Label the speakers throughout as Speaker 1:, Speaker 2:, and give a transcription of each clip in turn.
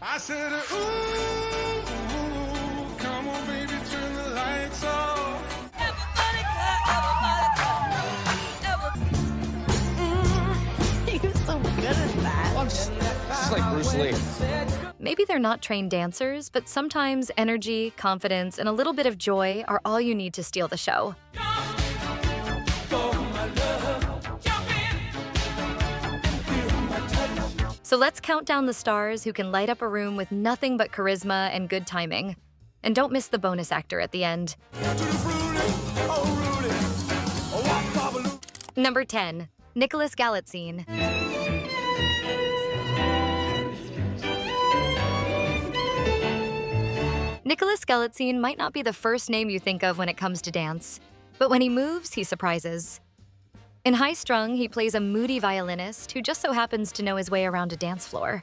Speaker 1: I said, ooh, come on, baby, turn the lights off.
Speaker 2: You're so good at that.
Speaker 3: This is like Bruce Lee.
Speaker 4: Maybe they're not trained dancers, but sometimes energy, confidence, and a little bit of joy are all you need to steal the show. So let's count down the stars who can light up a room with nothing but charisma and good timing. And don't miss the bonus actor at the end. Number 10, Nicholas Galitzine. Nicholas Galitzine might not be the first name you think of when it comes to dance, but when he moves, he surprises. In High Strung, he plays a moody violinist who just so happens to know his way around a dance floor.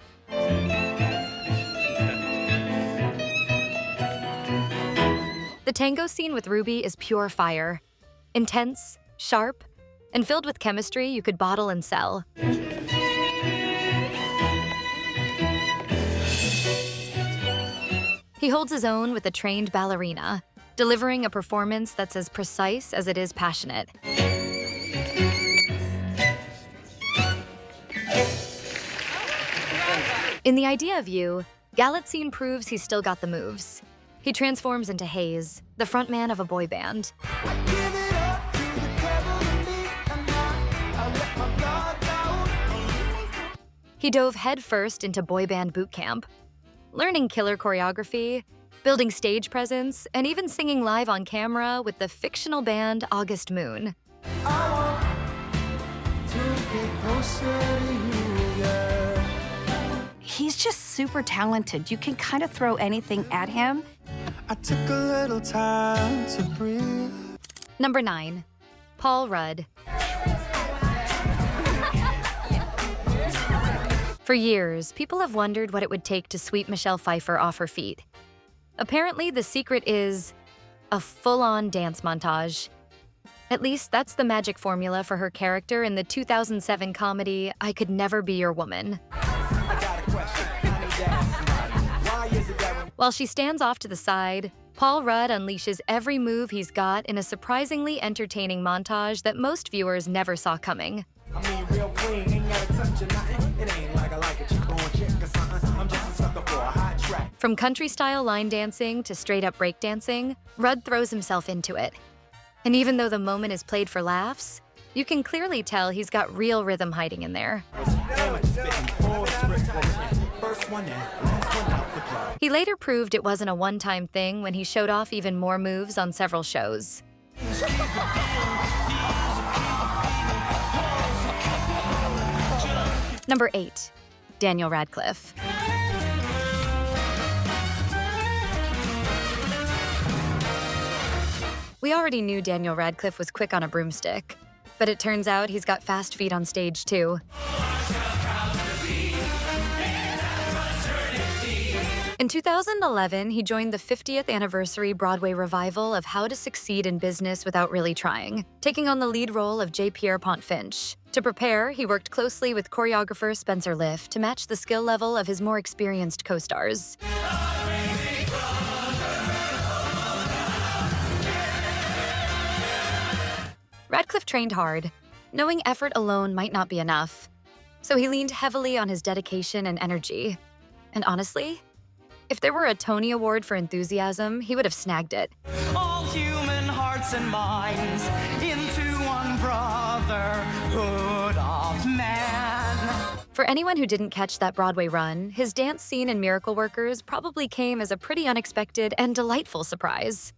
Speaker 4: The tango scene with Ruby is pure fire. Intense, sharp, and filled with chemistry you could bottle and sell. He holds his own with a trained ballerina, delivering a performance that's as precise as it is passionate. In The Idea of You, Galitzine proves he's still got the moves. He transforms into Hayes, the frontman of a boy band. He dove headfirst into boy band boot camp, learning killer choreography, building stage presence, and even singing live on camera with the fictional band August Moon.
Speaker 2: He's just super talented. You can kind of throw anything at him.
Speaker 1: I took a little time to breathe.
Speaker 4: Number 9, Paul Rudd. For years, people have wondered what it would take to sweep Michelle Pfeiffer off her feet. Apparently, the secret is a full-on dance montage. At least that's the magic formula for her character in the 2007 comedy I Could Never Be Your Woman. While she stands off to the side, Paul Rudd unleashes every move he's got in a surprisingly entertaining montage that most viewers never saw coming. From country-style line dancing to straight-up breakdancing, Rudd throws himself into it. And even though the moment is played for laughs, you can clearly tell he's got real rhythm hiding in there. He later proved it wasn't a one-time thing when he showed off even more moves on several shows. Number 8, Daniel Radcliffe. We already knew Daniel Radcliffe was quick on a broomstick, but it turns out he's got fast feet on stage too. In 2011, he joined the 50th anniversary Broadway revival of How to Succeed in Business Without Really Trying, taking on the lead role of J. Pierpont Finch. To prepare, he worked closely with choreographer Spencer Liff to match the skill level of his more experienced co-stars. Radcliffe trained hard, knowing effort alone might not be enough. So he leaned heavily on his dedication and energy. And honestly, if there were a Tony Award for enthusiasm, he would have snagged it.
Speaker 5: All human hearts and minds into one brotherhood of man.
Speaker 4: For anyone who didn't catch that Broadway run, his dance scene in Miracle Workers probably came as a pretty unexpected and delightful surprise.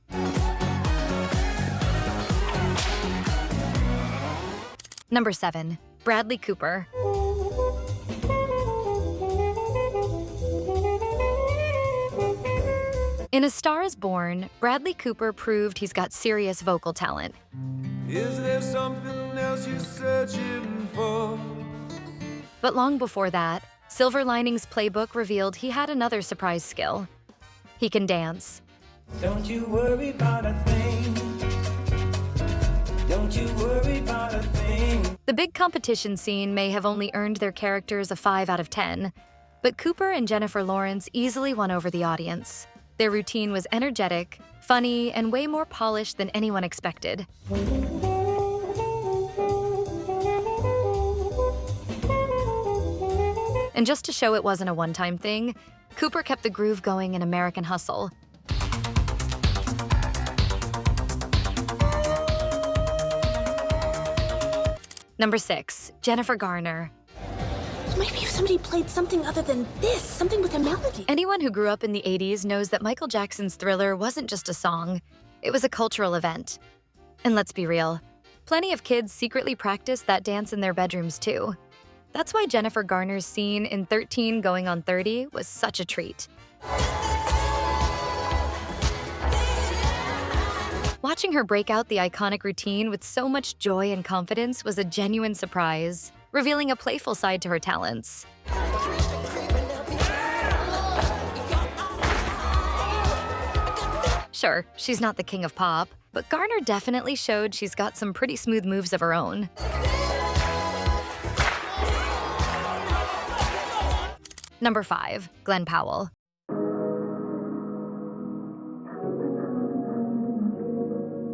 Speaker 4: Number 7, Bradley Cooper. In A Star is Born, Bradley Cooper proved he's got serious vocal talent.
Speaker 1: Is there something else you're searching for?
Speaker 4: But long before that, Silver Linings Playbook revealed he had another surprise skill. He can dance.
Speaker 5: Don't you worry about a thing. Don't you worry about a thing.
Speaker 4: The big competition scene may have only earned their characters a 5 out of 10, But Cooper and Jennifer Lawrence easily won over the audience. Their routine was energetic, funny, and way more polished than anyone expected. And just to show it wasn't a one-time thing, Cooper kept the groove going in American Hustle. Number 6, Jennifer Garner.
Speaker 6: Maybe if somebody played something other than this, something with a melody.
Speaker 4: Anyone who grew up in the 80s knows that Michael Jackson's Thriller wasn't just a song, it was a cultural event. And let's be real, plenty of kids secretly practiced that dance in their bedrooms too. That's why Jennifer Garner's scene in 13 Going on 30 was such a treat. Watching her break out the iconic routine with so much joy and confidence was a genuine surprise, revealing a playful side to her talents. Sure, she's not the king of pop, but Garner definitely showed she's got some pretty smooth moves of her own. Number 5, Glen Powell.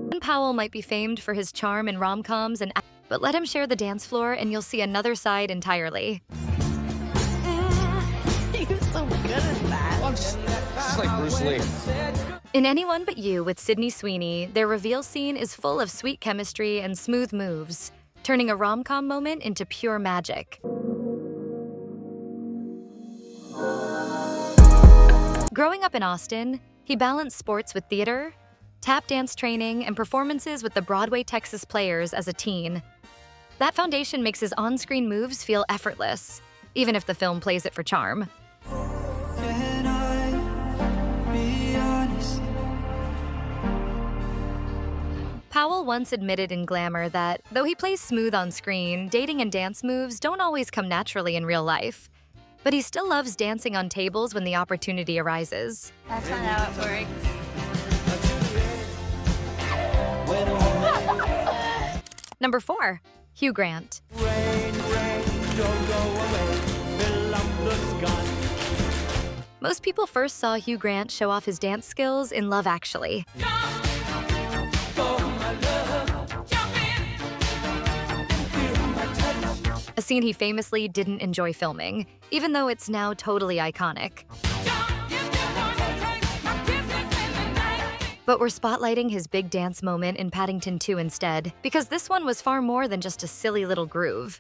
Speaker 4: Glen Powell might be famed for his charm in rom-coms, but let him share the dance floor and you'll see another side entirely.
Speaker 6: He was so good at that.
Speaker 3: Just like Bruce Lee.
Speaker 4: In Anyone But You with Sydney Sweeney, their reveal scene is full of sweet chemistry and smooth moves, turning a rom-com moment into pure magic. Growing up in Austin, he balanced sports with theater, tap dance training, and performances with the Broadway Texas Players as a teen. That foundation makes his on-screen moves feel effortless, even if the film plays it for charm.
Speaker 5: Can I be honest?
Speaker 4: Powell once admitted in Glamour that, though he plays smooth on screen, dating and dance moves don't always come naturally in real life. But he still loves dancing on tables when the opportunity arises.
Speaker 6: That's not how it works.
Speaker 4: Number 4, Hugh Grant.
Speaker 5: Rain, rain, don't go away. Fill up the sky.
Speaker 4: Most people first saw Hugh Grant show off his dance skills in Love Actually. A scene he famously didn't enjoy filming, even though it's now totally iconic. But we're spotlighting his big dance moment in Paddington 2 instead, because this one was far more than just a silly little groove.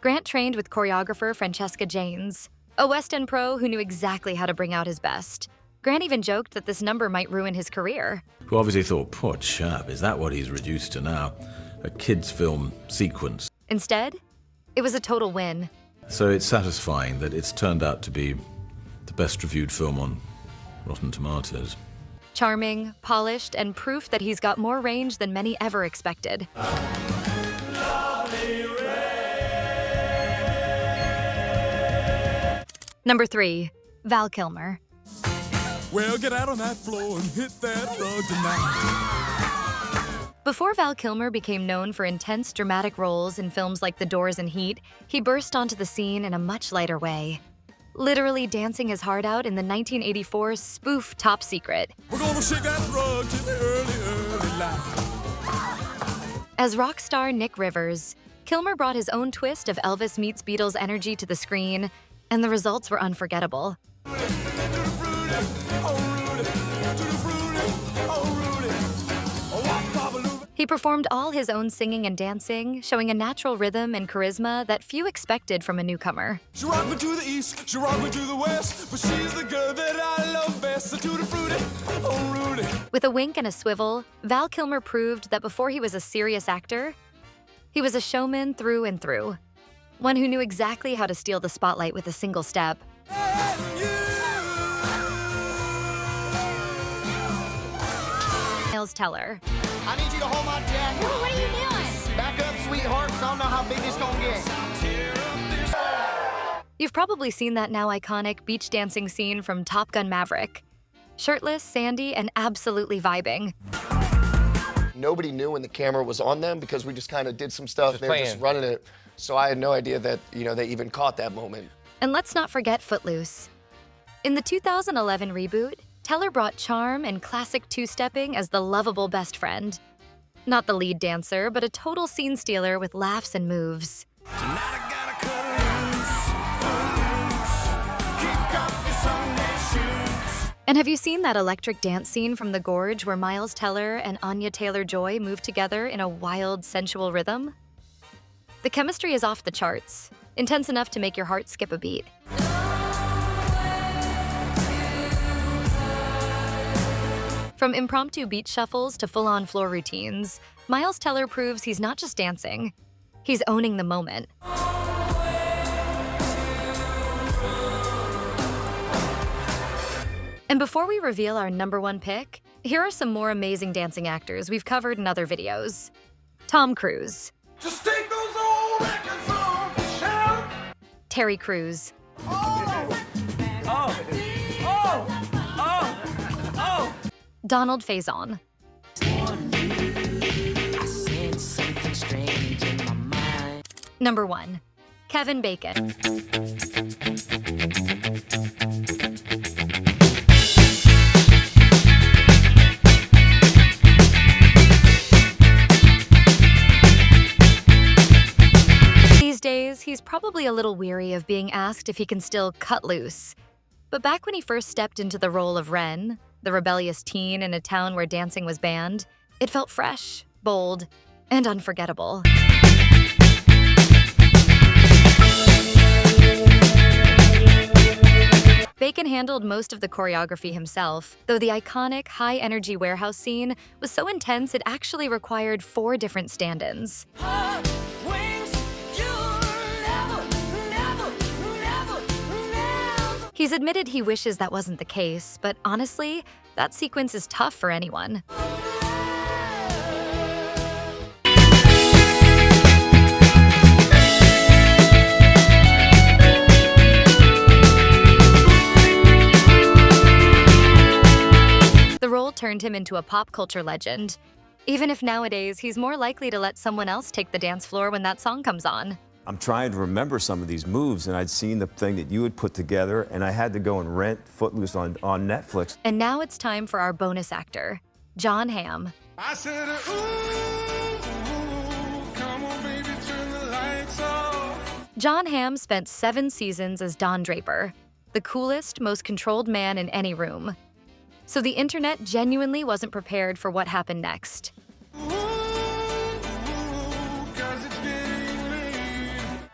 Speaker 4: Grant trained with choreographer Francesca Janes, a West End pro who knew exactly how to bring out his best. Grant even joked that this number might ruin his career.
Speaker 7: Who obviously thought, poor chap, is that what he's reduced to now? A kid's film sequence.
Speaker 4: Instead, it was a total win.
Speaker 7: So it's satisfying that it's turned out to be the best reviewed film on Rotten Tomatoes.
Speaker 4: Charming, polished, and proof that he's got more range than many ever expected. Number 3, Val Kilmer.
Speaker 1: Well, get out on that floor and hit that rug tonight.
Speaker 4: Before Val Kilmer became known for intense dramatic roles in films like The Doors and Heat, he burst onto the scene in a much lighter way, literally dancing his heart out in the 1984 spoof Top Secret.
Speaker 1: We're gonna shake that rug till the early, early light.
Speaker 4: As rock star Nick Rivers, Kilmer brought his own twist of Elvis meets Beatles energy to the screen, and the results were unforgettable. He performed all his own singing and dancing, showing a natural rhythm and charisma that few expected from a newcomer.
Speaker 1: She rocked me to the east, she rocked me to the west, but she's the girl that I love best. So tutti frutti, oh Rudy.
Speaker 4: With a wink and a swivel, Val Kilmer proved that before he was a serious actor, he was a showman through and through. One who knew exactly how to steal the spotlight with a single step. Miles Teller.
Speaker 8: I need you to hold my jacket.
Speaker 6: What are you doing?
Speaker 8: Back up, sweetheart, 'cause I don't know how big it's gonna get.
Speaker 4: You've probably seen that now iconic beach dancing scene from Top Gun Maverick. Shirtless, sandy, and absolutely vibing.
Speaker 8: Nobody knew when the camera was on them because we just kind of did some stuff.
Speaker 3: Just
Speaker 8: They were just
Speaker 3: playing.
Speaker 8: running it
Speaker 9: So I had no idea that, they even caught that moment.
Speaker 4: And let's not forget Footloose. In the 2011 reboot, Teller brought charm and classic two-stepping as the lovable best friend. Not the lead dancer, but a total scene stealer with laughs and moves. And have you seen that electric dance scene from The Gorge where Miles Teller and Anya Taylor-Joy move together in a wild, sensual rhythm? The chemistry is off the charts, intense enough to make your heart skip a beat. From impromptu beat shuffles to full-on floor routines, Miles Teller proves he's not just dancing, he's owning the moment. And before we reveal our #1 pick, here are some more amazing dancing actors we've covered in other videos. Tom Cruise.
Speaker 1: Just take those old records off the shelf.
Speaker 4: Terry Crews. Donald Faison. #1, Kevin Bacon. These days, he's probably a little weary of being asked if he can still cut loose. But back when he first stepped into the role of Ren, the rebellious teen in a town where dancing was banned, it felt fresh, bold, and unforgettable. Bacon handled most of the choreography himself, though the iconic high-energy warehouse scene was so intense it actually required 4 different stand-ins. He's admitted he wishes that wasn't the case, but honestly, that sequence is tough for anyone. The role turned him into a pop culture legend, even if nowadays he's more likely to let someone else take the dance floor when that song comes on.
Speaker 10: I'm trying to remember some of these moves, and I'd seen the thing that you had put together, and I had to go and rent Footloose on Netflix.
Speaker 4: And now it's time for our bonus actor, Jon Hamm.
Speaker 1: I said, ooh, come on, baby, turn the lights off.
Speaker 4: Jon Hamm spent 7 seasons as Don Draper, the coolest, most controlled man in any room. So the internet genuinely wasn't prepared for what happened next.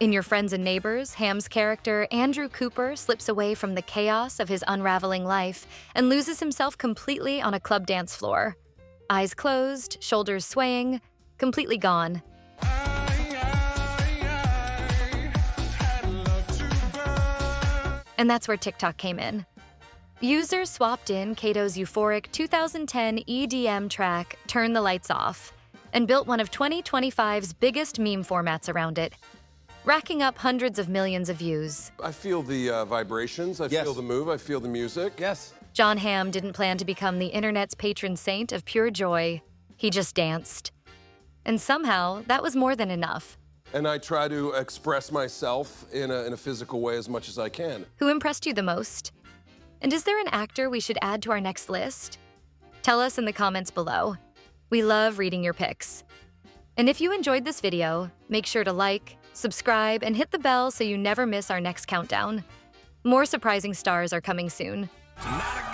Speaker 4: In Your Friends and Neighbors, Hamm's character, Andrew Cooper, slips away from the chaos of his unraveling life and loses himself completely on a club dance floor. Eyes closed, shoulders swaying, completely gone. And that's where TikTok came in. Users swapped in Kato's euphoric 2010 EDM track, Turn the Lights Off, and built one of 2025's biggest meme formats around it, racking up hundreds of millions of views.
Speaker 11: I feel the vibrations, I feel the move, I feel the music.
Speaker 10: Yes.
Speaker 4: Jon Hamm didn't plan to become the internet's patron saint of pure joy. He just danced. And somehow, that was more than enough.
Speaker 11: And I try to express myself in a physical way as much as I can.
Speaker 4: Who impressed you the most? And is there an actor we should add to our next list? Tell us in the comments below. We love reading your picks. And if you enjoyed this video, make sure to like, subscribe, and hit the bell so you never miss our next countdown. More surprising stars are coming soon.
Speaker 1: Tonight